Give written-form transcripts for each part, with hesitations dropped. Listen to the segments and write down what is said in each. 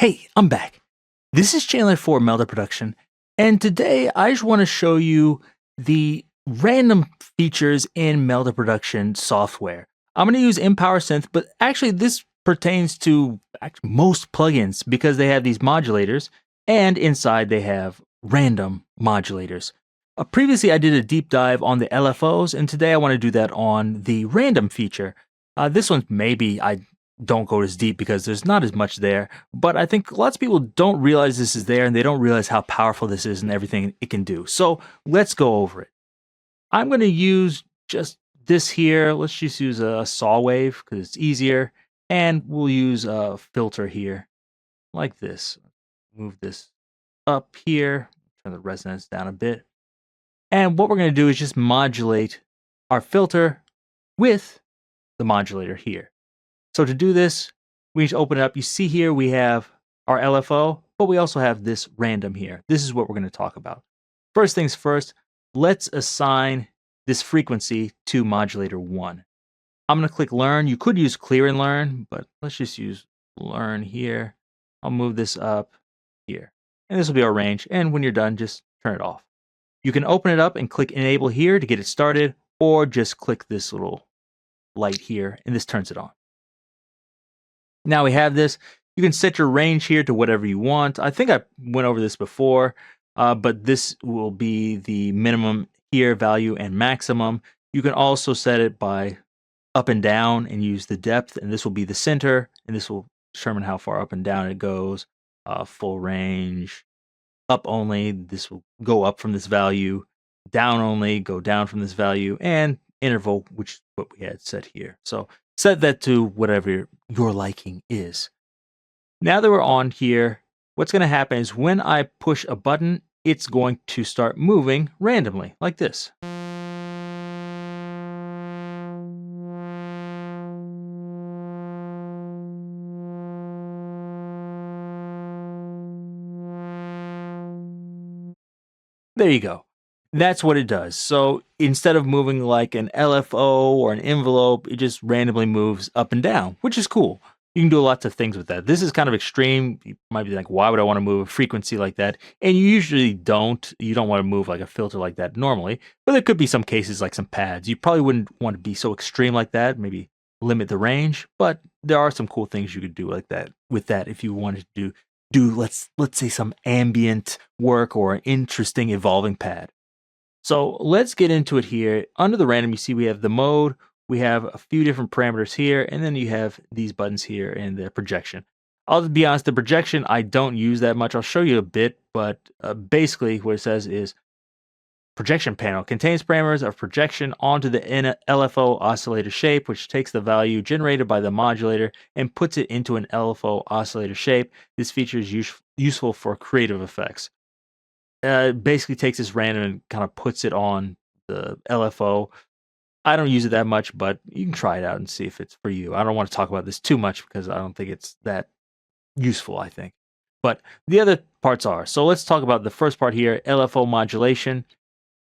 Hey, I'm back. This is Chandler for Melda Production, and today I just want to show you the random features in Melda Production software. I'm going to use Empower Synth, but actually this pertains to most plugins because they have these modulators, and inside they have random modulators. Previously, I did a deep dive on the LFOs, and today I want to do that on the random feature. This one maybe I don't go as deep because there's not as much there, but I think lots of people don't realize this is there and they don't realize how powerful this is and everything it can do. So let's go over it. I'm going to use just this here. Let's just use a saw wave because it's easier. And we'll use a filter here like this. Move this up here, turn the resonance down a bit. And what we're going to do is just modulate our filter with the modulator here. So to do this, we need to open it up. You see here we have our LFO, but we also have this random here. This is what we're going to talk about. First things first, let's assign this frequency to modulator 1. I'm going to click Learn. You could use Clear and Learn, but let's just use Learn here. I'll move this up here. And this will be our range. And when you're done, just turn it off. You can open it up and click Enable here to get it started, or just click this little light here, and this turns it on. Now we have this. You can set your range here to whatever you want. I think I went over this before, but this will be the minimum here value and maximum. You can also set it by up and down and use the depth, and this will be the center, and this will determine how far up and down it goes. Full range, up only, this will go up from this value. Down only, go down from this value, and interval, which is what we had set here. So set that to whatever your liking is. Now that we're on here, what's going to happen is when I push a button, it's going to start moving randomly, like this. There you go. That's what it does. So instead of moving like an LFO or an envelope, it just randomly moves up and down, which is cool. You can do lots of things with that. This is kind of extreme. You might be like, why would I want to move a frequency like that? And you usually don't. You don't want to move like a filter like that normally. But there could be some cases like some pads. You probably wouldn't want to be so extreme like that. Maybe limit the range. But there are some cool things you could do like that with that if you wanted to do let's say some ambient work or an interesting evolving pad. So let's get into it here. Under the random, you see we have the mode, we have a few different parameters here, and then you have these buttons here and the projection. I'll be honest, the projection I don't use that much. I'll show you a bit, but basically what it says is projection panel contains parameters of projection onto the LFO oscillator shape, which takes the value generated by the modulator and puts it into an LFO oscillator shape. This feature is useful for creative effects. Basically takes this random and kind of puts it on the LFO. I don't use it that much, but you can try it out and see if it's for you. I don't want to talk about this too much because I don't think it's that useful, I think. But the other parts are. So let's talk about the first part here, LFO modulation.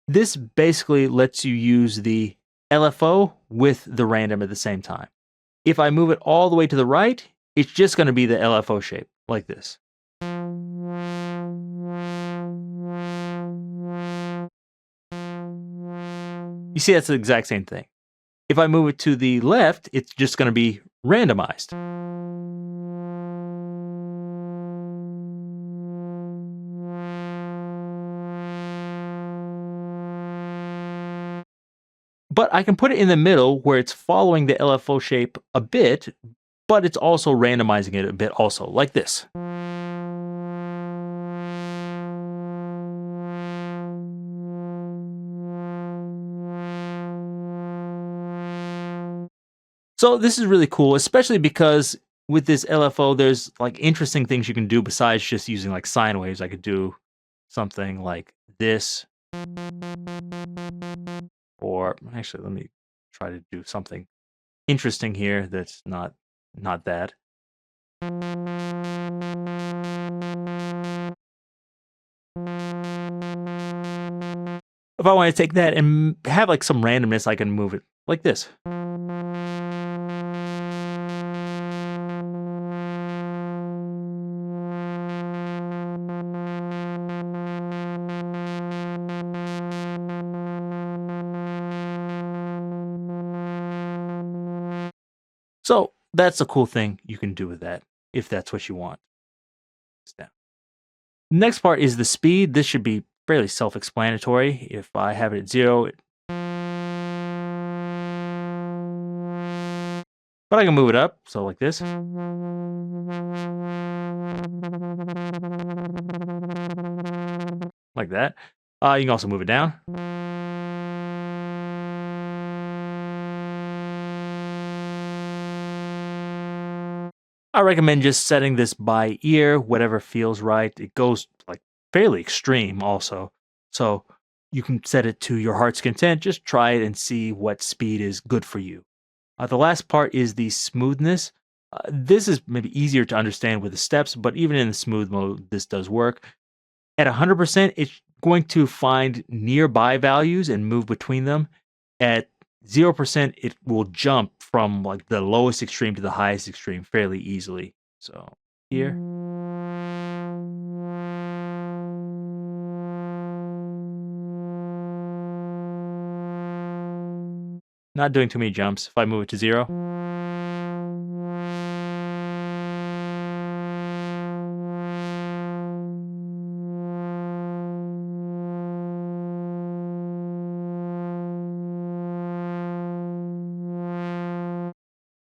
This basically lets you use the LFO with the random at the same time. If I move it all the way to the right, it's just going to be the LFO shape, like this. You see, that's the exact same thing. If I move it to the left, it's just going to be randomized. But I can put it in the middle where it's following the LFO shape a bit, but it's also randomizing it a bit also, like this. So this is really cool, especially because with this LFO, there's like interesting things you can do besides just using like sine waves. I could do something like this. Or actually, let me try to do something interesting here that's not that. If I want to take that and have like some randomness, I can move it like this. So that's a cool thing you can do with that if that's what you want. Next part is the speed. This should be fairly self-explanatory. If I have it at 0, but I can move it up, so like this. Like that. You can also move it down. I recommend just setting this by ear, whatever feels right. It goes like fairly extreme also. So you can set it to your heart's content. Just try it and see what speed is good for you. The last part is the smoothness. This is maybe easier to understand with the steps, but even in the smooth mode, this does work. At 100%, it's going to find nearby values and move between them. At 0%, it will jump from like the lowest extreme to the highest extreme fairly easily. So here. Not doing too many jumps. If I move it to 0.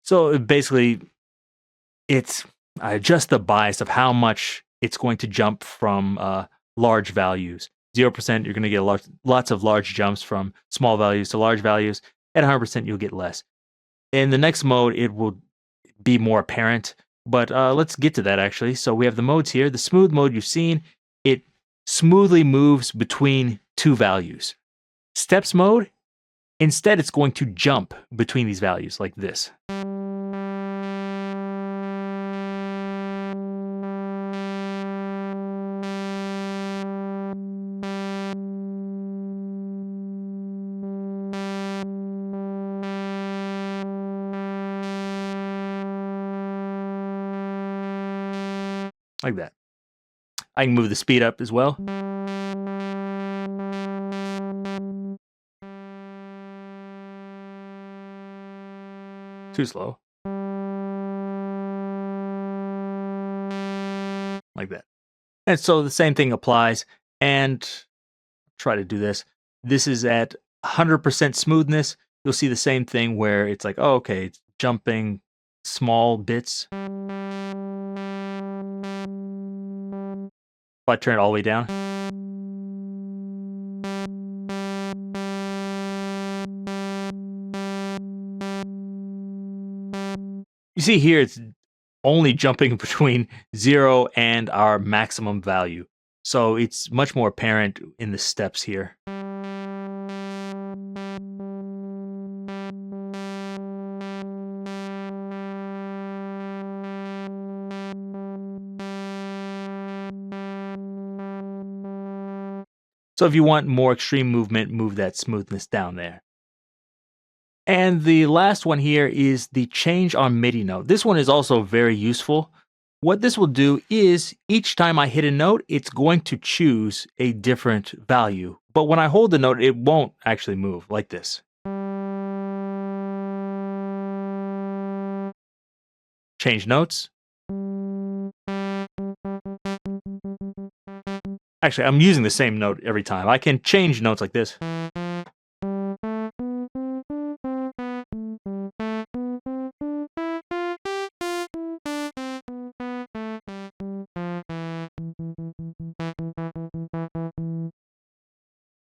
So basically, I adjust the bias of how much it's going to jump from large values. 0%, you're going to get lots of large jumps from small values to large values. At 100%, you'll get less. In the next mode, it will be more apparent, but let's get to that actually. So we have the modes here. The smooth mode you've seen, it smoothly moves between two values. Steps mode, instead it's going to jump between these values like this. Like that. I can move the speed up as well. Too slow. Like that. And so the same thing applies. And try to do this. This is at 100% smoothness. You'll see the same thing where it's like, oh, okay, it's jumping small bits. If I turn it all the way down. You see here, it's only jumping between 0 and our maximum value. So it's much more apparent in the steps here. So if you want more extreme movement, move that smoothness down there. And the last one here is the change on MIDI note. This one is also very useful. What this will do is each time I hit a note, it's going to choose a different value. But when I hold the note, it won't actually move like this. Change notes. Actually, I'm using the same note every time. I can change notes like this.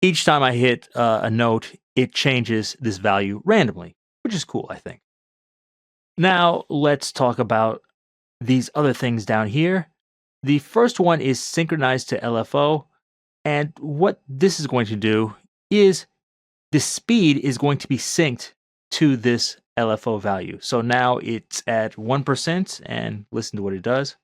Each time I hit a note, it changes this value randomly, which is cool, I think. Now, let's talk about these other things down here. The first one is synchronized to LFO. And what this is going to do is the speed is going to be synced to this LFO value. So now it's at 1%, and listen to what it does.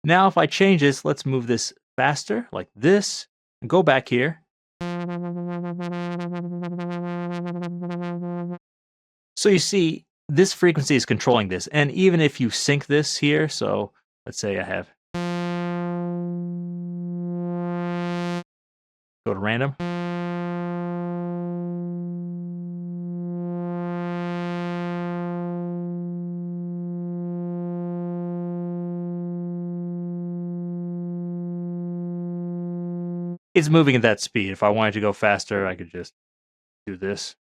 Now if I change this, let's move this faster, like this, and go back here. So you see, this frequency is controlling this, and even if you sync this here, so let's say I have, go to random. it's moving at that speed. If I wanted to go faster, I could just do this.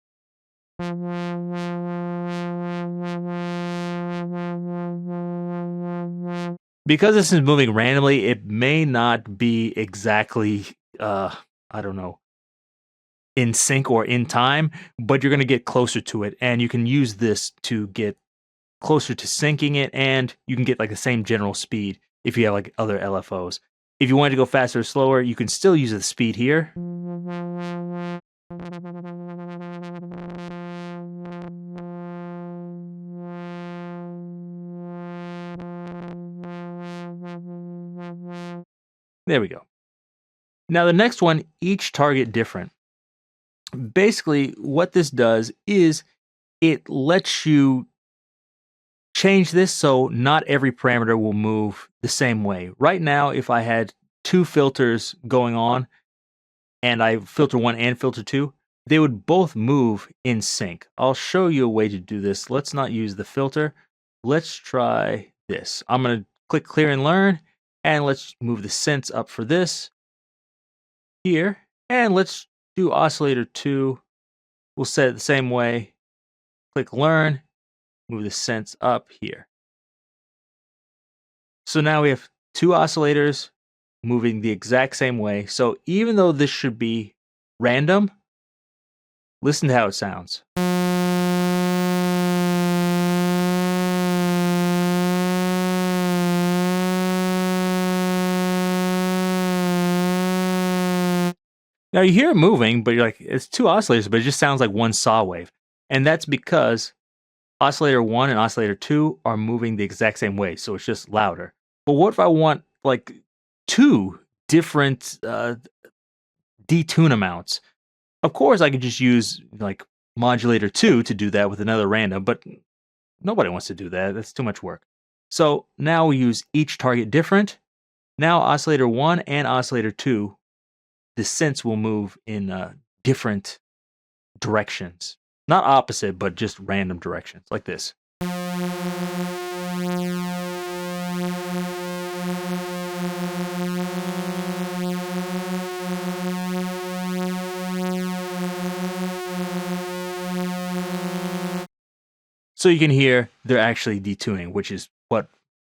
Because this is moving randomly, it may not be exactly, I don't know, in sync or in time, but you're going to get closer to it. And you can use this to get closer to syncing it, and you can get like the same general speed if you have like other LFOs. If you wanted to go faster or slower, you can still use the speed here. There we go. Now the next one, each target different. Basically, what this does is it lets you change this so not every parameter will move the same way. Right now, if I had two filters going on and I filter one and filter two, they would both move in sync. I'll show you a way to do this. Let's not use the filter. Let's try this. I'm going to click clear and learn, and let's move the sense up for this here. And let's do oscillator 2. We'll set it the same way. Click learn, move the sense up here. So now we have two oscillators moving the exact same way. So even though this should be random, listen to how it sounds. Now you hear it moving, but you're like, it's two oscillators, but it just sounds like one saw wave. And that's because oscillator 1 and oscillator 2 are moving the exact same way, so it's just louder. But what if I want like two different detune amounts? Of course, I could just use like modulator 2 to do that with another random, but nobody wants to do that. That's too much work. So now we use each target different. Now oscillator 1 and oscillator 2, the sense will move in different directions. Not opposite, but just random directions, like this. So you can hear they're actually detuning, which is what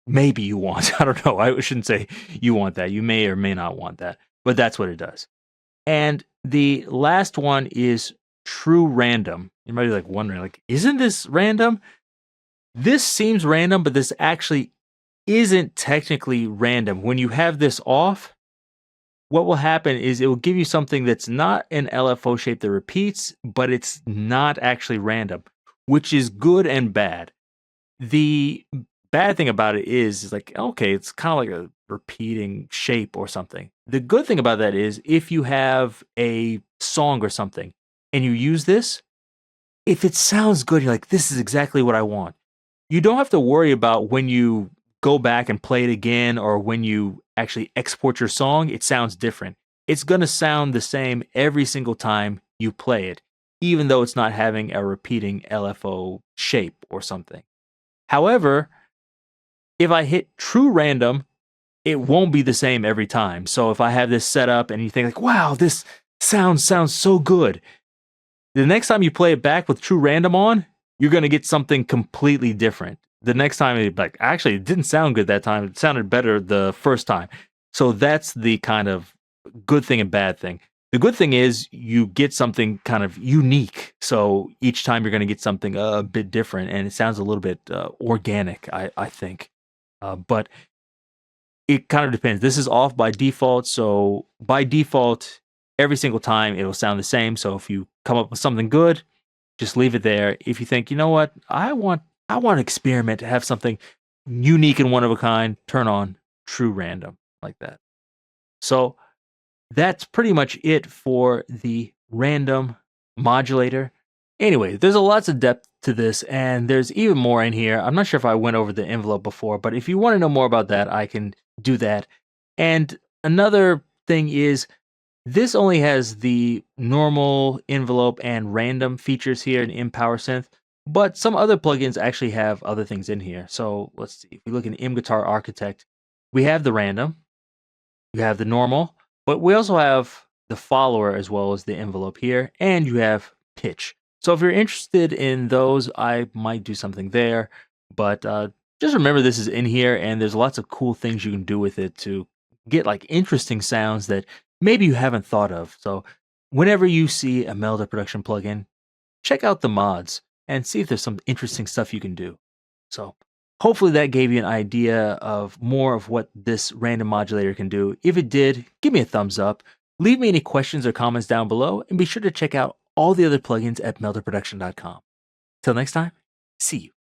maybe you want. I don't know. I shouldn't say you want that. You may or may not want that, but that's what it does. And the last one is true random. You might be like wondering, like, isn't this random? This seems random, but this actually isn't technically random. When you have this off, what will happen is it will give you something that's not an LFO shape that repeats, but it's not actually random, which is good and bad. The bad thing about it is like, okay, it's kind of like a repeating shape or something. The good thing about that is if you have a song or something and you use this, if it sounds good, you're like, this is exactly what I want. You don't have to worry about when you go back and play it again or when you actually export your song, it sounds different. It's going to sound the same every single time you play it, even though it's not having a repeating LFO shape or something. However, if I hit true random, it won't be the same every time. So if I have this set up and you think like, wow, this sounds so good. The next time you play it back with true random on, you're going to get something completely different. The next time, you're like, actually, it didn't sound good that time. It sounded better the first time. So that's the kind of good thing and bad thing. The good thing is you get something kind of unique. So each time you're going to get something a bit different, and it sounds a little bit organic, I think. But it kind of depends. This is off by default. So by default, every single time it'll sound the same. So if you come up with something good, just leave it there. If you think, you know what, I want to experiment to have something unique and one of a kind, turn on true random like that. So that's pretty much it for the random modulator. Anyway, there's a lots of depth to this, and there's even more in here. I'm not sure if I went over the envelope before, but if you want to know more about that, I can do that. And another thing is, this only has the normal envelope and random features here in Power Synth, but some other plugins actually have other things in here. So let's see. If we look in Guitar Architect, we have the random, we have the normal, but we also have the follower as well as the envelope here, and you have pitch. So if you're interested in those, I might do something there. But just remember this is in here, and there's lots of cool things you can do with it to get like interesting sounds that maybe you haven't thought of. So whenever you see a Melda production plugin, check out the mods and see if there's some interesting stuff you can do. So hopefully that gave you an idea of more of what this random modulator can do. If it did, give me a thumbs up. Leave me any questions or comments down below, and be sure to check out all the other plugins at meldaproduction.com. Till next time, see you.